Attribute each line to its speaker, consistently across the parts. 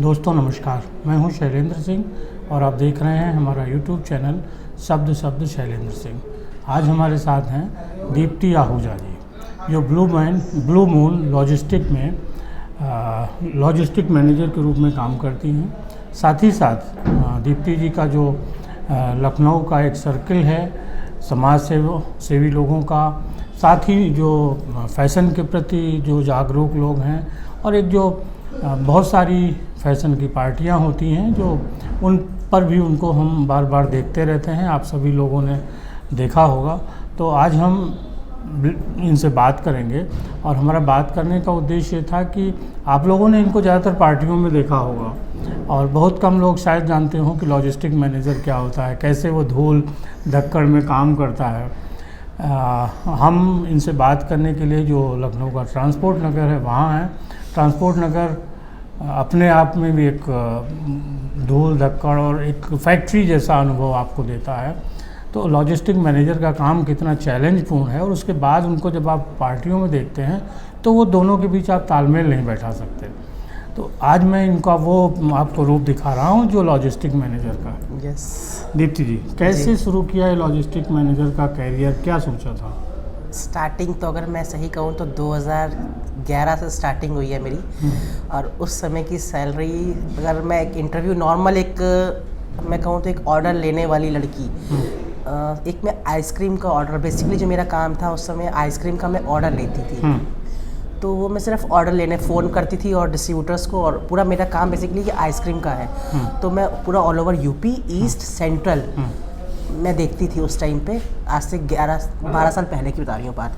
Speaker 1: दोस्तों नमस्कार, मैं हूं शैलेंद्र सिंह और आप देख रहे हैं हमारा यूट्यूब चैनल शब्द शब्द शैलेंद्र सिंह। आज हमारे साथ हैं दीप्ति आहूजा जी, जो ब्लू मून लॉजिस्टिक में लॉजिस्टिक मैनेजर के रूप में काम करती हैं। साथ ही साथ दीप्ति जी का जो लखनऊ का एक सर्किल है समाज सेवी लोगों का, साथ ही जो फैशन के प्रति जो जागरूक लोग हैं, और एक जो बहुत सारी फैशन की पार्टियां होती हैं जो उन पर भी उनको हम बार बार देखते रहते हैं, आप सभी लोगों ने देखा होगा। तो आज हम इनसे बात करेंगे और हमारा बात करने का उद्देश्य ये था कि आप लोगों ने इनको ज़्यादातर पार्टियों में देखा होगा और बहुत कम लोग शायद जानते हों कि लॉजिस्टिक मैनेजर क्या होता है, कैसे वो धूल धक्कड़ में काम करता है। हम इनसे बात करने के लिए जो लखनऊ का ट्रांसपोर्ट नगर है वहाँ हैं। ट्रांसपोर्ट नगर अपने आप में भी एक धूल धक्कड़ और एक फैक्ट्री जैसा अनुभव आपको देता है। तो लॉजिस्टिक मैनेजर का काम कितना चैलेंजपूर्ण है, और उसके बाद उनको जब आप पार्टियों में देखते हैं तो वो दोनों के बीच आप तालमेल नहीं बैठा सकते। तो आज मैं इनका वो आपको रूप दिखा रहा हूँ जो लॉजिस्टिक मैनेजर का।
Speaker 2: यस
Speaker 1: दीप्ति जी, कैसे शुरू किया है लॉजिस्टिक मैनेजर का कैरियर, क्या सोचा था?
Speaker 2: स्टार्टिंग तो अगर मैं सही कहूँ तो 2011 से स्टार्टिंग हुई है मेरी। और उस समय की सैलरी, अगर मैं एक इंटरव्यू नॉर्मल मैं कहूँ तो एक ऑर्डर लेने वाली लड़की, एक मैं आइसक्रीम का ऑर्डर, बेसिकली जो मेरा काम था उस समय आइसक्रीम का मैं ऑर्डर लेती थी। तो वो मैं सिर्फ ऑर्डर लेने फ़ोन करती थी और डिस्ट्रीब्यूटर्स को, और पूरा मेरा काम बेसिकली ये आइसक्रीम का है। तो मैं पूरा all over UP east central मैं देखती थी उस टाइम पे। आज से 12 साल पहले की बता रही हूँ बात।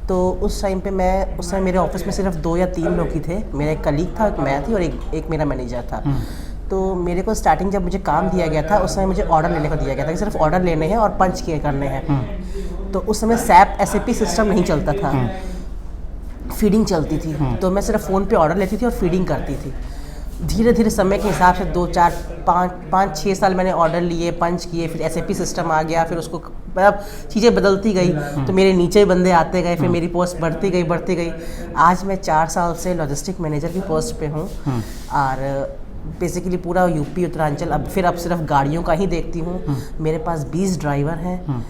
Speaker 2: तो उस टाइम पे उस समय मेरे ऑफिस में सिर्फ 2 या 3 लोग ही थे। मेरा एक कलीग था, एक मैं थी और एक मेरा मैनेजर था। तो मेरे को स्टार्टिंग जब मुझे काम दिया गया था उस समय मुझे ऑर्डर लेने को दिया गया था कि सिर्फ ऑर्डर लेने हैं और पंच किए करने हैं। तो उस समय SAP सिस्टम नहीं चलता था, फीडिंग चलती थी। तो मैं सिर्फ फ़ोन पे ऑर्डर लेती थी और फीडिंग करती थी। धीरे धीरे समय के हिसाब से 2, 4, 5, 6 साल मैंने ऑर्डर लिए, पंच किए, फिर SAP सिस्टम आ गया, फिर उसको मतलब चीज़ें बदलती गई। तो मेरे नीचे बंदे आते गए, फिर मेरी पोस्ट बढ़ती गई। आज मैं 4 साल से लॉजिस्टिक मैनेजर की पोस्ट पे हूँ और बेसिकली पूरा यूपी उत्तरांचल अब सिर्फ गाड़ियों का ही देखती हूँ। मेरे पास 20 ड्राइवर हैं,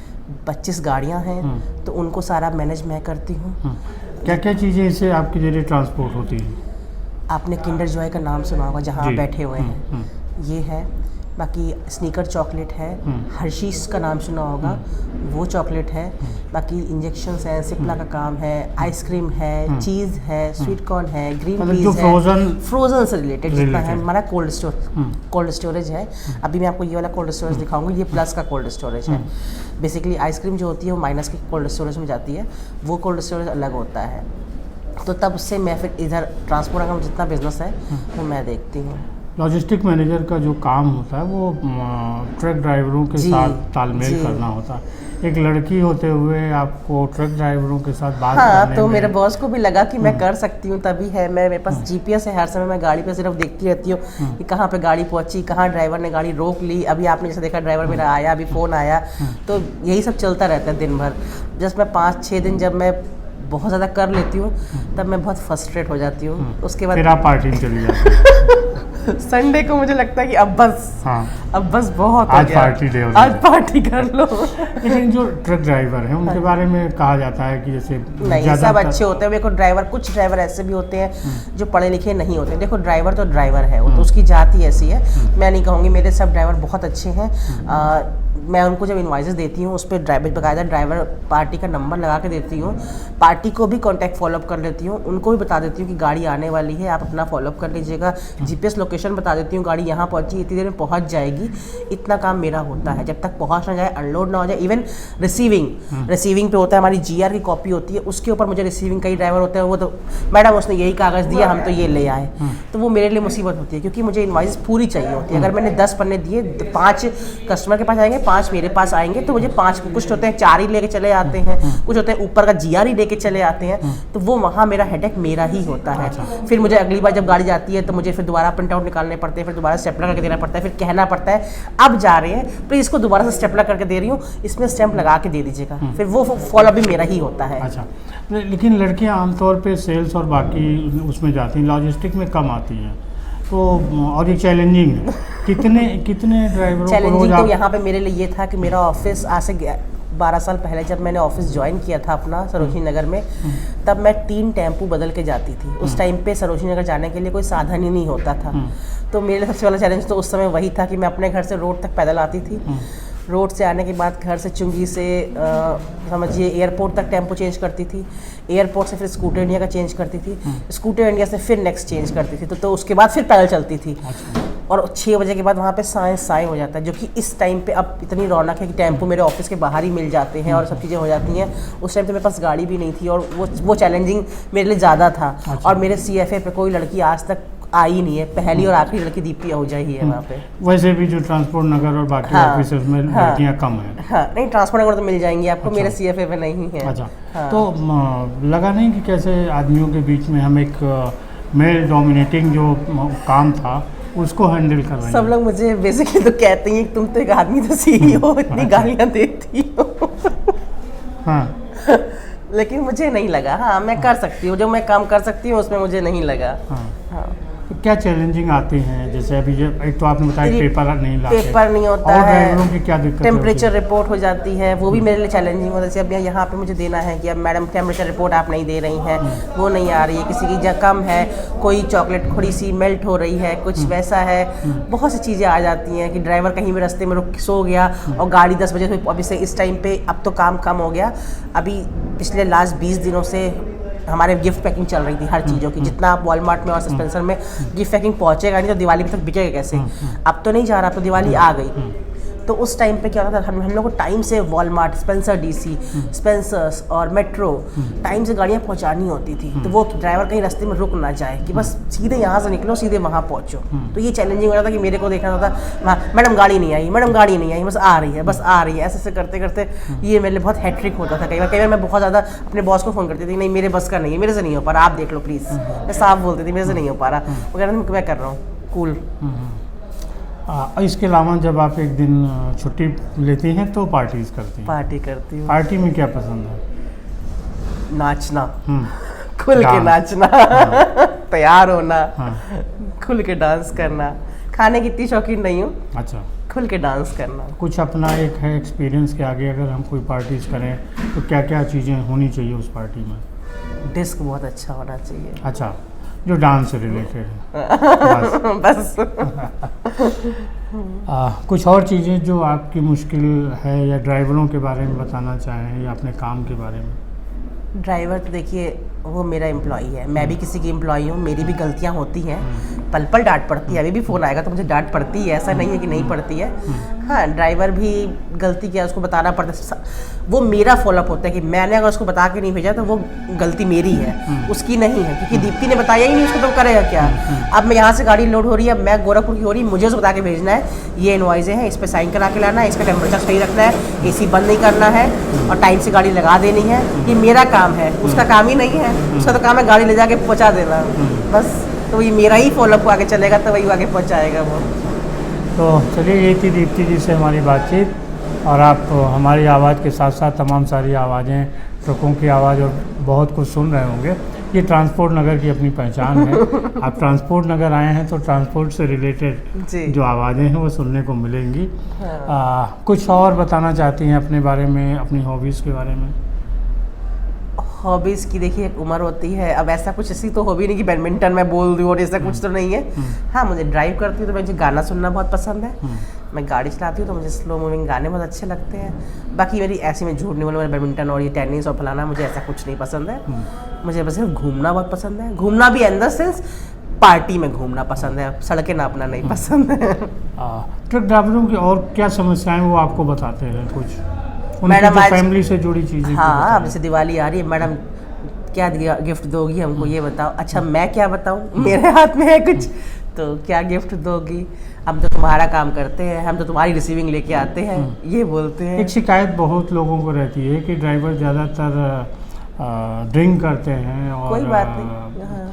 Speaker 2: 25 गाड़ियाँ हैं, तो उनको सारा मैनेज मैं करती हूँ।
Speaker 1: क्या क्या चीज़ें इससे आपके जरिए ट्रांसपोर्ट होती हैं?
Speaker 2: आपने किंडर जॉय का नाम सुना होगा, जहाँ आप बैठे हुए हैं, ये है। बाकी स्नीकर चॉकलेट है। हर्शीज़ का नाम सुना होगा, वो चॉकलेट है। बाकी इंजेक्शन्स हैं, सिप्ला का काम है, आइसक्रीम है, चीज़ है, स्वीट कॉर्न है, ग्रीन पीस है, फ्रोजन से रिलेटेड जितना है। हमारा कोल्ड स्टोरेज है। अभी मैं आपको ये वाला कोल्ड स्टोरेज दिखाऊंगी, ये प्लस का कोल्ड स्टोरेज है। बेसिकली आइसक्रीम जो होती है वो माइनस के कोल्ड स्टोरेज में जाती है, वो कोल्ड स्टोरेज अलग होता है। तो तब से मैं फिर इधर ट्रांसपोर्ट का जितना बिजनेस है वो मैं देखती हूँ।
Speaker 1: लॉजिस्टिक मैनेजर का जो काम होता है वो ट्रक ड्राइवरों के साथ तालमेल करना होता है। एक लड़की होते हुए आपको ट्रक ड्राइवरों के साथ बात करने
Speaker 2: तो मेरे बॉस को भी लगा कि मैं कर सकती हूँ, तभी है मेरे पास GPS है। हर समय मैं गाड़ी पे सिर्फ देखती रहती हूँ कि कहाँ पे गाड़ी पहुँची, कहाँ ड्राइवर ने गाड़ी रोक ली। अभी आपने जैसे देखा ड्राइवर मेरा आया, अभी फ़ोन आया, तो यही सब चलता रहता है दिन भर। जस्ट मैं 5-6 दिन जब मैं बहुत ज़्यादा कर लेती हूँ तब मैं बहुत फ्रस्ट्रेट हो जाती हूँ। उसके बाद
Speaker 1: फिर आप पार्टी में चली जाती
Speaker 2: संडे को मुझे लगता है कि अब बस बहुत
Speaker 1: आज पार्टी डे,
Speaker 2: आज पार्टी कर लो।
Speaker 1: लेकिन जो ट्रक ड्राइवर हैं उनके बारे में कहा जाता है कि जैसे
Speaker 2: नहीं, सब अच्छे होते हैं। देखो कुछ ड्राइवर ऐसे भी होते हैं जो पढ़े लिखे नहीं होते। देखो ड्राइवर तो ड्राइवर है, वो तो उसकी जाति ऐसी है। मैं नहीं कहूँगी, मेरे सब ड्राइवर बहुत अच्छे हैं। मैं उनको जब इनवॉइसेस देती हूँ उस पर बकायदा ड्राइवर पार्टी का नंबर लगा के देती हूँ। पार्टी को भी कॉन्टैक्ट फॉलोअप कर लेती हूँ, उनको भी बता देती हूँ कि गाड़ी आने वाली है, आप अपना फॉलोअप कर लीजिएगा। GPS लोकेशन बता देती हूँ, गाड़ी यहाँ पहुँची, इतनी देर में पहुँच जाएगी। इतना काम मेरा होता है। जब तक पहुँच ना जाए, अनलोड ना हो जाए। इवन रिसीविंग पे होता है, हमारी GR की कॉपी होती है, उसके ऊपर मुझे रिसीविंग कई ड्राइवर होते हैं, वो तो मैडम उसने यही कागज़ दिया, हम तो ये ले आए। तो वो मेरे लिए मुसीबत होती है, क्योंकि मुझे इनवॉइस पूरी चाहिए होती है। अगर मैंने 10 पन्ने दिए, 5 कस्टमर के पास आएंगे, 5 मेरे पास आएंगे, तो मुझे 5, कुछ होते हैं 4 ही लेके चले आते हैं, कुछ होते हैं ऊपर का GR ही लेके चले आते हैं। तो वो वहाँ मेरा हेडेक मेरा ही होता है। फिर मुझे अगली बार जब गाड़ी जाती है तो मुझे फिर दोबारा प्रिंट आउट निकालने पड़ते हैं, फिर दोबारा स्टेपलर करके देना पड़ता है, फिर कहना पड़ता है अब जा रहे हैं फिर इसको दोबारा से स्टेपलर करके दे रही हूँ, इसमें स्टैंप लगा के दे दीजिएगा। फिर वो फॉलो भी मेरा ही होता है।
Speaker 1: अच्छा, लेकिन लड़कियां आमतौर पे सेल्स और बाकी उसमें जाती हैं, लॉजिस्टिक में कम आती हैं। तो और ये चैलेंजिंग है। कितने ड्राइवरों को
Speaker 2: चैलेंजिंग
Speaker 1: रोज
Speaker 2: तो
Speaker 1: आप
Speaker 2: यहाँ पे मेरे लिए ये था कि मेरा ऑफिस आज से 12 साल पहले जब मैंने ऑफिस ज्वाइन किया था अपना सरोजनी नगर में, तब मैं 3 टेम्पू बदल के जाती थी। उस टाइम पे सरोजनी नगर जाने के लिए कोई साधन ही नहीं होता था। तो मेरे लिए सबसे बड़ा चैलेंज तो उस समय वही था कि मैं अपने घर से रोड तक पैदल आती थी। रोड से आने के बाद घर से चुंगी से समझिए एयरपोर्ट तक टेम्पो चेंज करती थी। एयरपोर्ट से फिर स्कूटर इंडिया का चेंज करती थी। स्कूटर इंडिया से फिर नेक्स्ट चेंज करती थी। तो उसके बाद फिर पैदल चलती थी। और 6 बजे के बाद वहाँ पे साएँ हो जाता है, जो कि इस टाइम पे अब इतनी रौनक है कि टेम्पो मेरे ऑफिस के बाहर ही मिल जाते हैं और सब चीज़ें हो जाती हैं। उस टाइम पे मेरे पास गाड़ी भी नहीं थी और वो चैलेंजिंग मेरे लिए ज़्यादा था। और मेरे CFA पे कोई लड़की आज तक आई नहीं है। पहली और आखिरी लड़की दीप्ति आहूजा ही है वहाँ पे।
Speaker 1: वैसे भी जो ट्रांसपोर्ट नगर और बाकी ऑफिस में लड़कियाँ कम हैं।
Speaker 2: हाँ, नहीं ट्रांसपोर्ट नगर तो मिल जाएंगी आपको। मेरे CFA पे नहीं है।
Speaker 1: अच्छा, तो लगा नहीं कि कैसे आदमियों के बीच में हम एक मेल डोमिनेटिंग जो काम था उसको हैंडल कर रहे हैं?
Speaker 2: सब लोग मुझे बेसिकली तो कहते हैं कि तुम तो एक आदमी तो CEO इतनी गालियाँ देती हो।
Speaker 1: हाँ,
Speaker 2: लेकिन मुझे नहीं लगा। हाँ, मैं कर सकती हूँ, जो मैं काम कर सकती हूँ उसमें मुझे नहीं लगा। हाँ।
Speaker 1: तो क्या चैलेंजिंग आती हैं? जैसे अभी एक तो आपने बताया पेपर नहीं लाते,
Speaker 2: पेपर नहीं होता
Speaker 1: और
Speaker 2: है,
Speaker 1: ड्राइवरों की क्या दिक्कत
Speaker 2: टेम्परेचर रिपोर्ट हो जाती है, वो भी मेरे लिए चैलेंजिंग होता है। जैसे अब यहाँ पे मुझे देना है कि अब मैडम टेम्परेचर रिपोर्ट आप नहीं दे रही हैं, वो नहीं आ रही है, किसी की जगह कम है, कोई चॉकलेट थोड़ी सी मेल्ट हो रही है, कुछ वैसा है। बहुत सी चीज़ें आ जाती हैं कि ड्राइवर कहीं भी रास्ते में रुक सो गया और गाड़ी 10 बजे से, अभी से इस टाइम पे अब तो काम कम हो गया। अभी पिछले लास्ट 20 दिनों से हमारे गिफ्ट पैकिंग चल रही थी हर चीज़ों की। जितना आप वॉलमार्ट में और सस्पेंसर में गिफ्ट पैकिंग पहुंचेगा नहीं तो दिवाली तक बिकेगा कैसे? अब तो नहीं जा रहा, अब तो दिवाली आ गई। तो उस टाइम पे क्या होता था, हम लोग को टाइम से वॉलमार्ट, स्पेंसर DC, स्पेंसर्स और मेट्रो टाइम से गाड़ियाँ पहुंचानी होती थी। तो वो ड्राइवर कहीं रास्ते में रुक ना जाए कि बस सीधे यहाँ से निकलो सीधे वहाँ पहुँचो। तो ये चैलेंजिंग हो रहा था कि मेरे को देखना होता, मैडम गाड़ी नहीं आई, मैडम गाड़ी नहीं आई, बस आ रही है, बस आ रही है। ऐसे करते करते ये मेरे लिए बहुत हैट्रिक होता था। कई बार मैं बहुत ज़्यादा अपने बॉस को फ़ोन करती थी, नहीं मेरे बस का नहीं है, मेरे से नहीं हो पा रहा, आप देख लो प्लीज़। मैं साफ बोलती थी मेरे से नहीं हो पा रहा, वो कह रहा था मैं कर रहा हूँ, कूल।
Speaker 1: इसके अलावा जब आप एक दिन छुट्टी लेती हैं तो पार्टीज करती हैं?
Speaker 2: पार्टी करती हूँ।
Speaker 1: पार्टी में क्या पसंद है?
Speaker 2: नाचना, खुल के नाचना, तैयार होना, खुल के डांस करना। खाने की इतनी शौकीन नहीं हूँ।
Speaker 1: अच्छा,
Speaker 2: खुल के डांस करना।
Speaker 1: कुछ अपना एक है एक्सपीरियंस के आगे अगर हम कोई पार्टीज करें तो क्या क्या चीज़ें होनी चाहिए उस पार्टी में?
Speaker 2: डिस्क बहुत अच्छा होना चाहिए।
Speaker 1: अच्छा, जो डांस से रिलेटेड है
Speaker 2: बस।
Speaker 1: कुछ और चीज़ें जो आपकी मुश्किल है या ड्राइवरों के बारे में बताना चाहें या अपने काम के बारे में?
Speaker 2: ड्राइवर तो देखिए वो मेरा एम्प्लॉई है, मैं भी किसी की एम्प्लॉई हूँ, मेरी भी गलतियाँ होती हैं, पल पल डांट पड़ती है। अभी भी फ़ोन आएगा तो मुझे डांट पड़ती है, ऐसा नहीं है कि नहीं पड़ती है। हाँ, ड्राइवर भी गलती किया उसको बताना पड़ता है। वो मेरा फॉलोअप होता है कि मैंने अगर उसको बता के नहीं भेजा तो वो गलती मेरी है, उसकी नहीं है, क्योंकि दीप्ति ने बताया ही नहीं उसको, तो करेगा क्या? अब मैं यहाँ से गाड़ी लोड हो रही है, मैं गोरखपुर की हो रही, मुझे उसको बता के भेजना है, ये इनवॉइसें हैं, इस पर साइन करा के लाना है, इसका टेम्परेचर सही रखना है, AC बंद नहीं करना है और टाइम से गाड़ी लगा देनी है। ये मेरा काम है, उसका काम ही नहीं है। उसका तो काम है गाड़ी ले जाके पहुंचा देना, बस। तो ये मेरा ही फॉलोअप आगे चलेगा तो वही आगे पहुंचाएगा वो।
Speaker 1: तो चलिए, ये थी दीप्ति जी से हमारी बातचीत। और आप हमारी आवाज़ के साथ साथ तमाम सारी आवाज़ें, ट्रकों की आवाज़ और बहुत कुछ सुन रहे होंगे। ये ट्रांसपोर्ट नगर की अपनी पहचान है। आप ट्रांसपोर्ट नगर आए हैं तो ट्रांसपोर्ट से रिलेटेड जो आवाज़ें हैं वो सुनने को मिलेंगी। कुछ और बताना चाहती हैं अपने बारे में, अपनी हॉबीज़ के बारे में?
Speaker 2: हॉबीज़ की देखिए एक उम्र होती है, अब ऐसा कुछ ऐसी तो हॉबी नहीं कि बैडमिंटन मैं बोल दूँ और ऐसा कुछ तो नहीं है। हाँ, मुझे ड्राइव करती हूँ तो मुझे गाना सुनना बहुत पसंद है। मैं गाड़ी चलाती हूँ तो मुझे स्लो मूविंग गाने बहुत अच्छे लगते हैं। बाकी मेरी ऐसी में झूठ नहीं बोलूँ, बैडमिंटन और ये टेनिस और फलाना मुझे ऐसा कुछ नहीं पसंद है। मुझे बस घूमना बहुत पसंद है। घूमना भी इन द सेंस पार्टी में घूमना पसंद है, सड़कें नापना नहीं पसंद है।
Speaker 1: ट्रक ड्राइवरों की और क्या समस्याएं वो आपको बताते हैं कुछ?
Speaker 2: मैडम आज
Speaker 1: फैमिली से जुड़ी चीज़ें।
Speaker 2: हाँ, अब जैसे दिवाली आ रही है, मैडम क्या गिफ्ट दोगी हमको, ये बताओ। अच्छा, मैं क्या बताऊँ, मेरे हाथ में है कुछ, तो क्या गिफ्ट दोगी? हम तो तुम्हारा काम करते हैं, हम तो तुम्हारी रिसीविंग लेके आते हैं, ये बोलते हैं।
Speaker 1: एक शिकायत बहुत लोगों को रहती है कि ड्राइवर ज़्यादातर ड्रिंक करते हैं और
Speaker 2: कोई बात नहीं,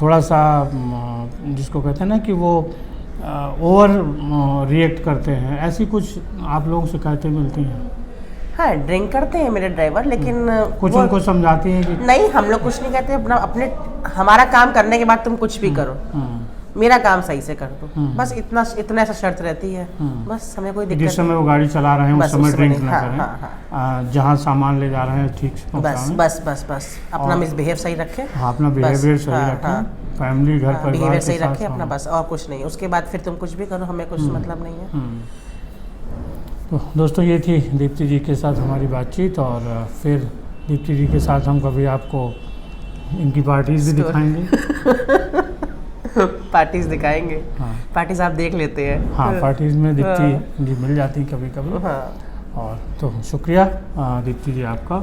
Speaker 1: थोड़ा सा जिसको कहते हैं ना कि वो ओवर रिएक्ट करते हैं, ऐसी कुछ आप लोगों से शिकायतें मिलती हैं?
Speaker 2: हाँ, ड्रिंक करते हैं मेरे ड्राइवर, लेकिन
Speaker 1: कुछ उनको समझाती हैं कि
Speaker 2: नहीं, हम लोग कुछ नहीं कहते, अपने हमारा काम करने के बाद तुम कुछ भी करो, मेरा काम सही से कर दो, बस इतना ऐसा शर्त रहती है। बस हमें कोई
Speaker 1: जिस
Speaker 2: दिक्कत
Speaker 1: समय वो गाड़ी चला रहे हैं उस
Speaker 2: बस
Speaker 1: समय
Speaker 2: उस समय
Speaker 1: ड्रिंक
Speaker 2: नहीं,
Speaker 1: ना
Speaker 2: हाँ,
Speaker 1: करें, जहाँ सामान ले जा रहे हैं ठीक से
Speaker 2: बस
Speaker 1: पहुँचाएं।
Speaker 2: बस बस बस अपना मिसबिहेव सही रखें,
Speaker 1: हाँ, अपना बिहेवियर सही रखें, फैमिली घर परिवार
Speaker 2: बिहेवियर
Speaker 1: के
Speaker 2: सही
Speaker 1: साथ
Speaker 2: रखें अपना, बस और कुछ नहीं। उसके बाद फिर तुम कुछ भी करो, हमें कुछ मतलब नहीं है।
Speaker 1: तो दोस्तों ये थी दीप्ति जी के साथ हमारी बातचीत, और फिर दीप्ति जी के साथ हम कभी आपको इनकी पार्टीज भी दिखाएंगे।
Speaker 2: पार्टीज दिखाएंगे,
Speaker 1: हाँ
Speaker 2: पार्टीज आप देख लेते हैं।
Speaker 1: हाँ, पार्टीज में दीप्ति जी मिल जाती कभी कभी।
Speaker 2: हाँ।
Speaker 1: और तो शुक्रिया दीप्ति जी आपका,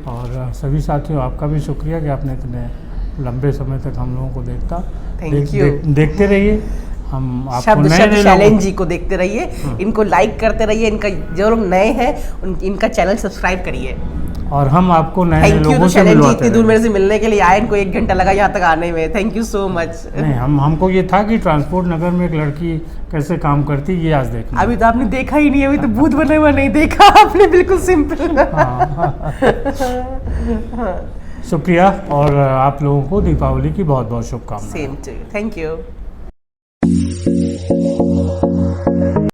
Speaker 1: और सभी साथियों आपका भी शुक्रिया कि आपने इतने लंबे समय तक हम लोगों को देखते रहिए। हम आपको
Speaker 2: शब्द
Speaker 1: नए
Speaker 2: शैलेंद्र जी को देखते रहिए, इनको लाइक करते रहिए, इनका जो लोग नए हैं इनका चैनल सब्सक्राइब करिए,
Speaker 1: और हम आपको नए
Speaker 2: थैंक यू।
Speaker 1: लोगों
Speaker 2: तो
Speaker 1: से
Speaker 2: शैलेंद्र जी
Speaker 1: मिलवाते
Speaker 2: इतनी दूर
Speaker 1: रहेंगे।
Speaker 2: मेरे से मिलने के लिए आए, इनको 1 घंटा लगा यहाँ तक आने में, थैंक यू सो मच।
Speaker 1: नहीं, हमको ये था कि ट्रांसपोर्ट नगर में एक लड़की कैसे काम करती ये आज देखना।
Speaker 2: अभी तो आपने देखा ही नहीं, अभी तो भूत बना हुआ नहीं देखा आपने, बिल्कुल सिंपल।
Speaker 1: शुक्रिया, और आप लोगों को दीपावली की बहुत बहुत शुभकामनाएं।
Speaker 2: Same to you, thank you.